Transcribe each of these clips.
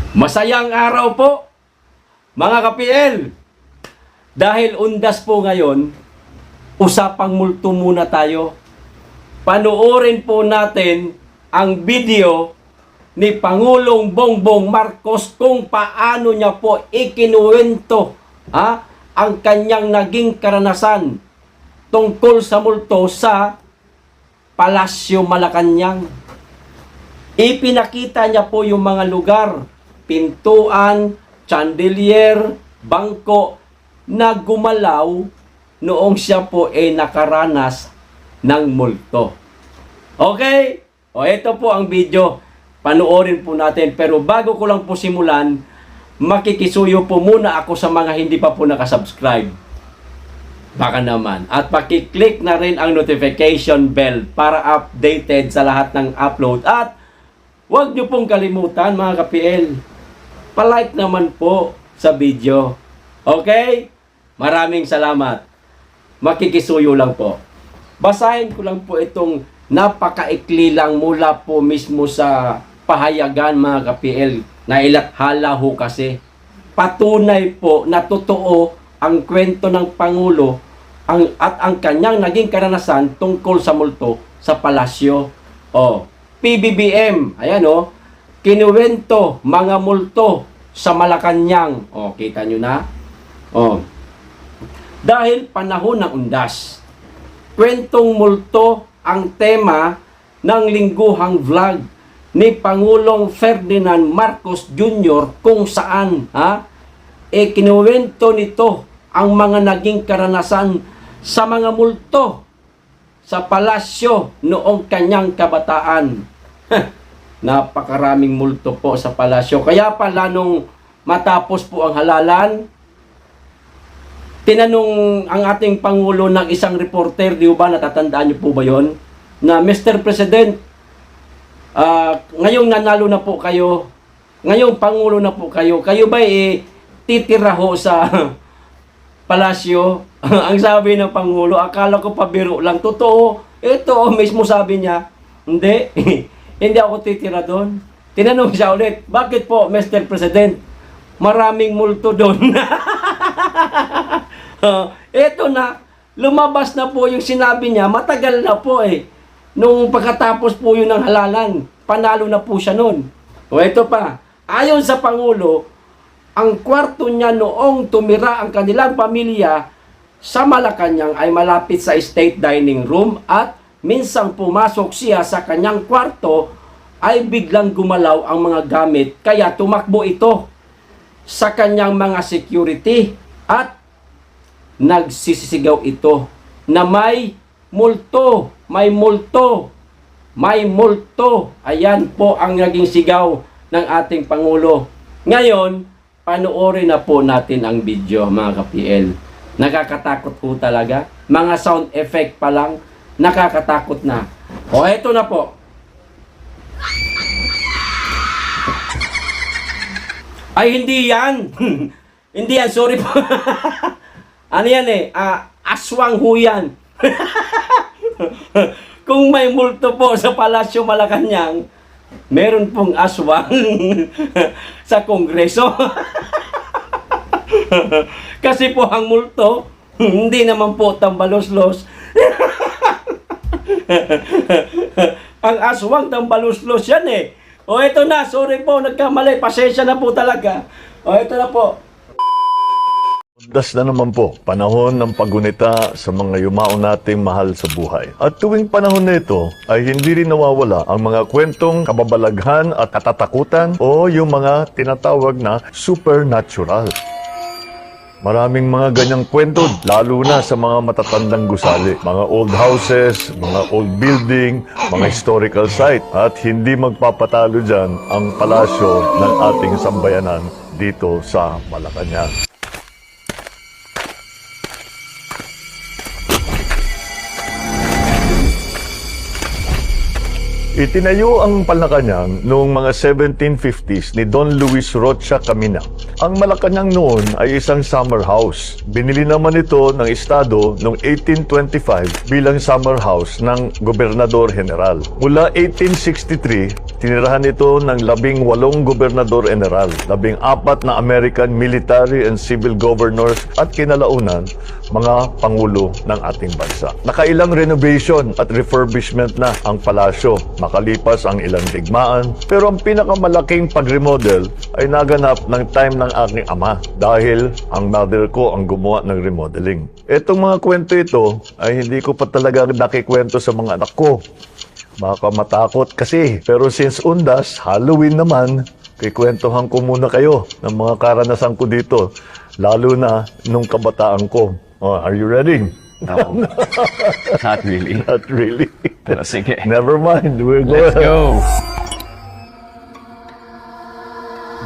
Masayang araw po, mga ka-PL. Dahil undas po ngayon, usapang multo muna tayo. Panoorin po natin ang video ni Pangulong Bongbong Marcos kung paano niya po ikinuwento ang kanyang naging karanasan tungkol sa multo sa Palasyo Malacanang. Ipinakita niya po yung mga lugar, pintuan, chandelier, bangko na gumalaw noong siya po ay nakaranas ng multo. Okay? O ito po ang video. Panoorin po natin. Pero bago ko lang po simulan, makikisuyo po muna ako sa mga hindi pa po nakasubscribe. Baka naman. At pakiclick na rin ang notification bell para updated sa lahat ng upload. At huwag nyo pong kalimutan mga ka-PL, palike naman po sa video. Okay? Maraming salamat. Makikisuyo lang po. Basahin ko lang po itong napakaikli lang mula po mismo sa pahayagan mga ka-PL na ilathala ho kasi. Patunay po na totoo ang kwento ng Pangulo at ang kanyang naging karanasan tungkol sa multo sa palasyo. PBBM, ayan kinuwento mga multo sa Malacanang. Kita nyo na? Dahil panahon ng undas, kwentong multo ang tema ng lingguhang vlog ni Pangulong Ferdinand Marcos Jr. kung saan kinuwento nito ang mga naging karanasan sa mga multo sa palasyo noong kanyang kabataan. Napakaraming multo po sa palasyo. Kaya pala nung matapos po ang halalan, tinanong ang ating Pangulo ng isang reporter, di ba, natatandaan niyo po ba yon? Na Mr. President, ngayong nanalo na po kayo, ngayong Pangulo na po kayo ba titira ho sa palasyo? Ang sabi ng Pangulo, akala ko pabiro lang. Totoo, ito mismo sabi niya, hindi, hindi ako titira doon. Tinanong siya ulit, bakit po Mr. President? Maraming multo doon. Ito na, lumabas na po yung sinabi niya, matagal na po nung pagkatapos po yun ng halalan, panalo na po siya noon. Ito pa, ayon sa Pangulo, ang kwarto niya noong tumira ang kanilang pamilya sa Malacanang ay malapit sa state dining room at minsang pumasok siya sa kanyang kwarto ay biglang gumalaw ang mga gamit kaya tumakbo ito sa kanyang mga security at nagsisigaw ito na may multo, may multo, may multo. Ayan po ang naging sigaw ng ating Pangulo. Ngayon, panoorin na po natin ang video mga ka-PL. Nakakatakot po talaga. Mga sound effect pa lang, nakakatakot na. Eto na po. Ay, hindi yan. Hindi yan, sorry po. Ano yan aswang ho yan. Kung may multo po sa Palasyo Malacanang, meron pong aswang sa Kongreso. Kasi po ang multo, hindi naman po tambalos-los. Ang aswang tambalos-los yan ito na, sorry po, nagkamali, pasensya na po talaga. Ito na po. Das na naman po, panahon ng paggunita sa mga yumao nating mahal sa buhay. At tuwing panahon na ito, ay hindi rin nawawala ang mga kwentong kababalaghan at katatakutan o yung mga tinatawag na supernatural. Maraming mga ganyang kwento, lalo na sa mga matatandang gusali, mga old houses, mga old building, mga historical site. At hindi magpapatalo dyan ang palasyo ng ating sambayanan dito sa Malacanang. Itinayo ang Malacanang noong mga 1750s ni Don Luis Rocha Camina. Ang Malacanang noon ay isang summer house. Binili naman ito ng Estado noong 1825 bilang summer house ng Gobernador General. Mula 1863 Tinirahan ito ng 18 gobernador-general, 14 na American military and civil governors at kinalaunan, mga pangulo ng ating bansa. Nakailang renovation at refurbishment na ang palasyo, makalipas ang ilang digmaan. Pero ang pinakamalaking pag-remodel ay naganap ng time ng aking ama dahil ang mother ko ang gumawa ng remodeling. Itong mga kwento ito ay hindi ko pa talaga nakikwento sa mga anak ko. Baka matakot kasi. Pero since undas, Halloween naman, kikwentuhan ko muna kayo ng mga karanasan ko dito. Lalo na nung kabataan ko. Oh, are you ready? No, not really. Not really. Pero sige. Never mind. We're Let's go!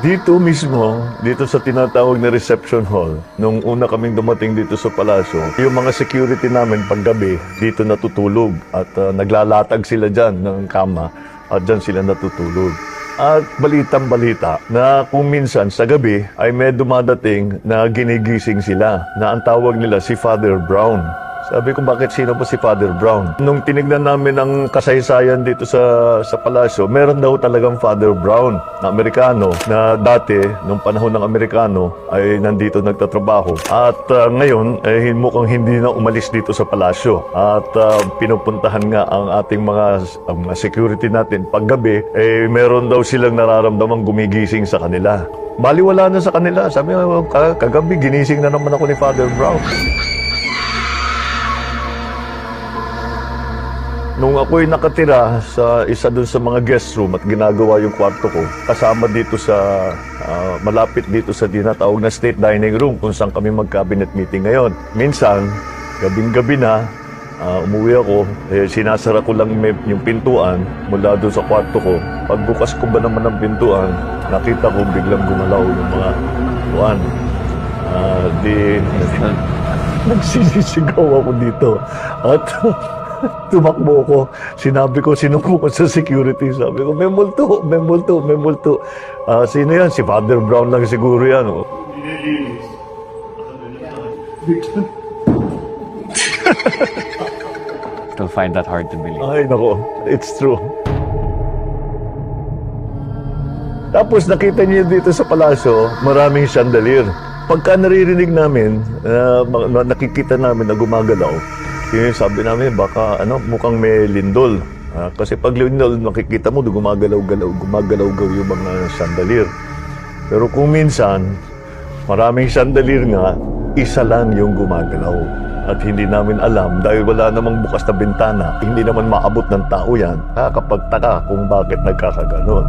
Dito mismo, dito sa tinatawag na reception hall, nung una kaming dumating dito sa palasyo, yung mga security namin paggabi, dito natutulog at naglalatag sila dyan ng kama at dyan sila natutulog. At balitang-balita na kung minsan sa gabi ay may dumadating na ginigising sila na ang tawag nila si Father Brown. Sabi ko, bakit sino po si Father Brown? Nung tinignan namin ang kasaysayan dito sa palasyo, meron daw talagang Father Brown na Amerikano na dati, nung panahon ng Amerikano, ay nandito nagtatrabaho. At ngayon, mukhang hindi na umalis dito sa palasyo. At pinupuntahan nga ang ating mga security natin. Paggabi, meron daw silang nararamdamang gumigising sa kanila. Baliwala na sa kanila. Sabi ko, kagabi, ginising na naman ako ni Father Brown. Nung ako'y nakatira sa isa dun sa mga guest room at ginagawa yung kwarto ko, kasama dito sa, malapit dito sa tinatawag na state dining room kung saan kami mag-cabinet meeting ngayon. Minsan, gabing-gabi na, umuwi ako, sinasara ko lang yung pintuan mula doon sa kwarto ko. Pagbukas ko ba naman ng pintuan, nakita ko biglang gumalaw yung mga tuwan. Nagsisisigaw ako dito. At tumakbo ko. Sinabi ko, sinuko ko sa security. Sabi ko, may multo, may multo, may multo. Sino yan? Si Father Brown lang siguro yan. Oh. Still find that hard to believe. Ay, nako. It's true. Tapos nakita niyo dito sa palasyo, maraming chandelier. Pagka naririnig namin, nakikita namin na gumagalaw, sabi namin, baka mukhang may lindol. Kasi pag lindol, nakikita mo, gumagalaw-gaw yung mga chandelier. Pero kung minsan, maraming chandelier nga, isa lang yung gumagalaw. At hindi namin alam, dahil wala namang bukas na bintana, hindi naman maabot ng tao yan, nakakapagtaka kung bakit nagkakaganon.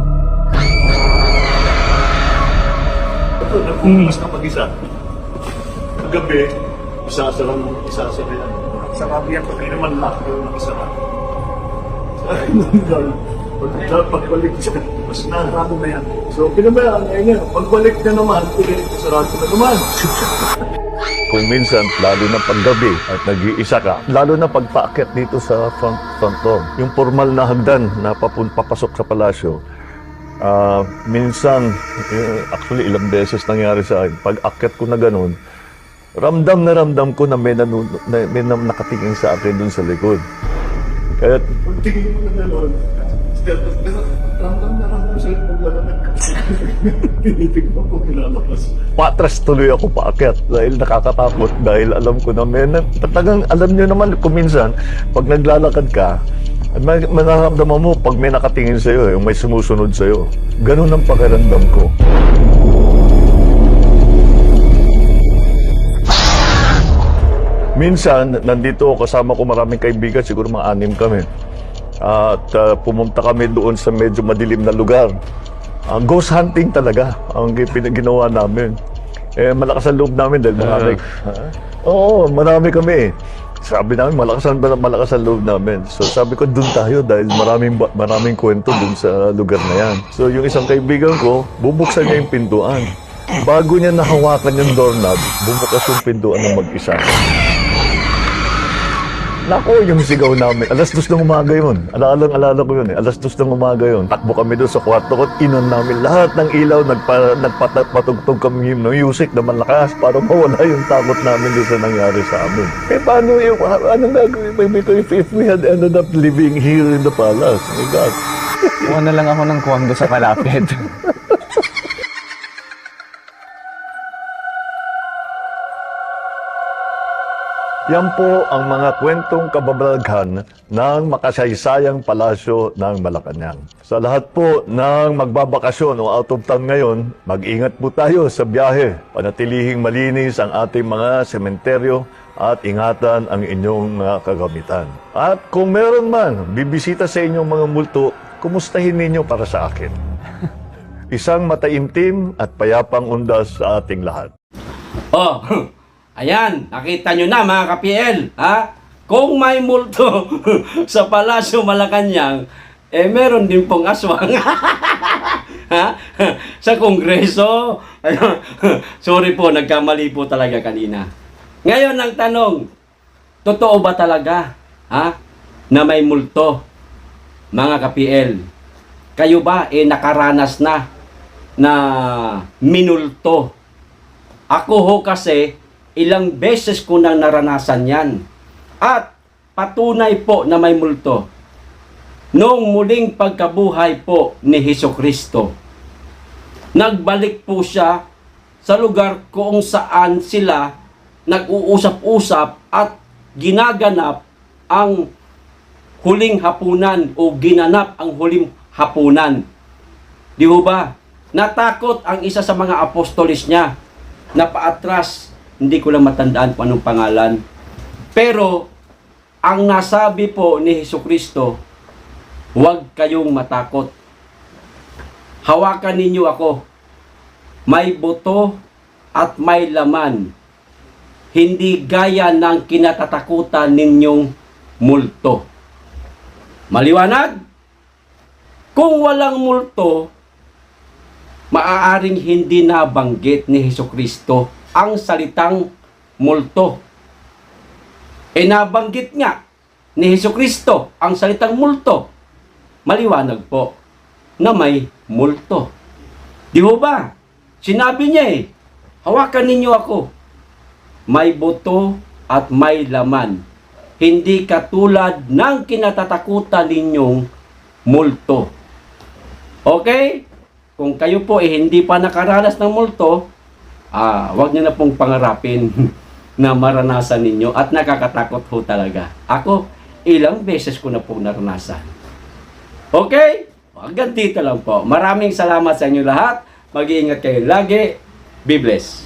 Ito, nagpupulas na pag-isa. Kagabi, isasara yan. Sa kabiyan, pag naman lock yung nakasara. Ay, nandun. Pagbalik siya, mas narado na yan. So, pinabayaan niya. Pagbalik na naman, sarado na naman. Kung minsan, lalo na paggabi at nag-iisa ka, lalo na pagpaakyat dito sa front room, yung formal na hagdan na papasok sa palasyo, minsan, actually ilang beses nangyari sa akin, pag akyat ko na ganun, ramdam ko na may nakatingin sa akin dun sa likod. Kaya, pag tingin mo na gano'n, ramdam sa likod na tinitignan ko pinalabas. Patras tuloy ako paakyat dahil nakakatakot, dahil alam ko na talagang alam nyo naman kung minsan, pag naglalakad ka, manaramdaman mo pag may nakatingin sa'yo, yung may sumusunod sa'yo. Ganun ang pakiramdam ko. Minsan, nandito kasama ko maraming kaibigan, siguro mga 6 kami. At pumunta kami doon sa medyo madilim na lugar. Ghost hunting talaga ang ginawa namin. Malakas ang loob namin dahil marami. Oo, marami kami. Sabi namin, malakas ang loob namin. So sabi ko, doon tayo dahil maraming kwento doon sa lugar na yan. So yung isang kaibigan ko, bubuksan niya yung pintuan. Bago niya nahawakan yung doorknob, bumukas yung pintuan ng mag-isa. Nako, yung sigaw namin. 2:00 ng umaga yun. Alala ko yun eh. 2:00 ng umaga yun. Takbo kami doon sa kwarto ko. Inon namin lahat ng ilaw. Nagpatugtog kami ng music na malakas para mawala yung takot namin doon sa nangyari sa amin. Paano yung, anong gagawin? If we had ended up living here in the palace, my God. Kuha na lang ako ng kondo sa malapit. Yan po ang mga kwentong kababalaghan ng makasaysayang palasyo ng Malacanang. Sa lahat po ng magbabakasyon o out of town ngayon, mag-ingat po tayo sa biyahe. Panatilihing malinis ang ating mga sementeryo at ingatan ang inyong mga kagamitan. At kung meron man bibisita sa inyong mga multo, kumustahin ninyo para sa akin. Isang mataimtim at payapang undas sa ating lahat. Oh, ayan, nakita nyo na mga ka-PL, ha? Kung may multo sa Palasyo Malacanang, eh meron din pong aswang. Ha? Sa Kongreso. Sorry po, nagkamali po talaga kanina. Ngayon ang tanong, totoo ba talaga, ha, na may multo, mga ka-PL? Kayo ba nakaranas na minulto? Ako ho kasi, ilang beses ko nang naranasan yan. At patunay po na may multo. Noong muling pagkabuhay po ni Hesukristo, nagbalik po siya sa lugar kung saan sila nag-uusap-usap at ginaganap ang huling hapunan o ginanap ang huling hapunan. Di ho ba? Natakot ang isa sa mga apostolis niya na paatras, hindi ko lang matandaan kung anong pangalan. Pero, ang nasabi po ni Hesukristo, huwag kayong matakot. Hawakan ninyo ako. May buto at may laman. Hindi gaya ng kinatatakutan ninyong multo. Maliwanag? Kung walang multo, maaaring hindi nabanggit ni Hesukristo ang salitang multo. Nabanggit nga ni Hesukristo ang salitang multo. Maliwanag po na may multo. Di ho ba? Sinabi niya hawakan ninyo ako. May buto at may laman. Hindi katulad ng kinatatakutan ninyong multo. Okay? Kung kayo po hindi pa nakaranas ng multo, wag niyo na pong pangarapin na maranasan ninyo at nakakatakot ho talaga. Ako, ilang beses ko na pong naranasan. Okay? Hanggang dito lang po. Maraming salamat sa inyo lahat. Mag-iingat kayo lagi. Be blessed.